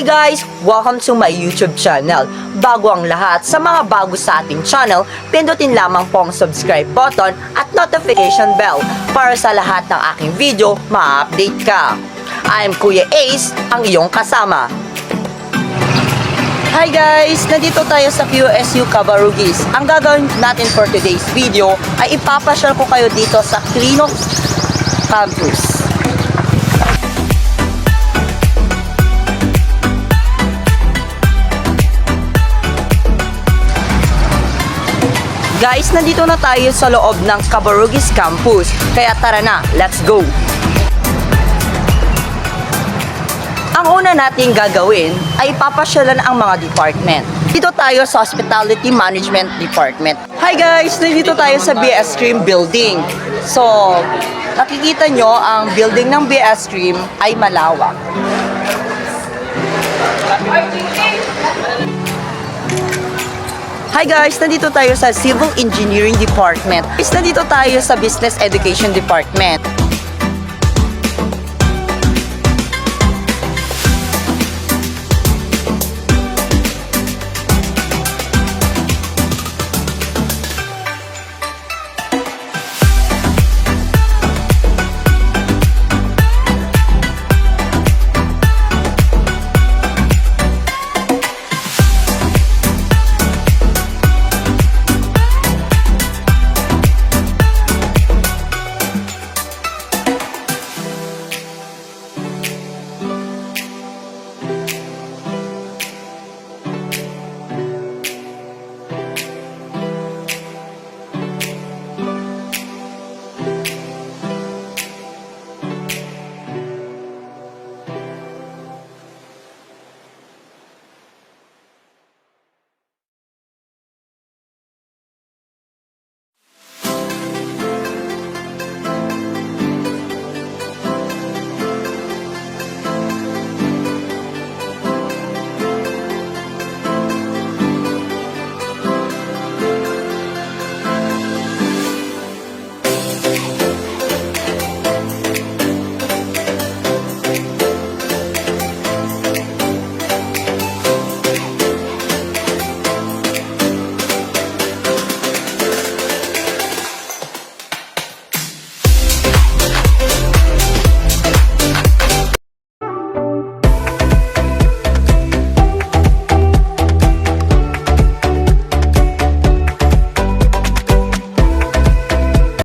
guys! Welcome to my YouTube channel. Bago ang lahat, sa mga bago sa ating channel, pindutin lamang po ang subscribe button at notification bell para sa lahat ng aking video, ma-update ka. I'm Kuya Ace, ang iyong kasama. Hi guys! Nandito tayo sa QSU Cabarugis. Ang gagawin natin for today's video ay ipapasyal ko kayo dito sa Quirino Campus. Guys, nandito na tayo sa loob ng Cabarugis Campus. Kaya tara na, let's go! Ang una nating gagawin ay papasyalan ang mga department. Dito tayo sa Hospitality Management Department. Hi guys! Nandito tayo sa BS Stream Building. So, nakikita nyo ang building ng BS Stream ay malawak. Hi guys! Nandito tayo sa Civil Engineering Department. Nandito tayo sa Business Education Department.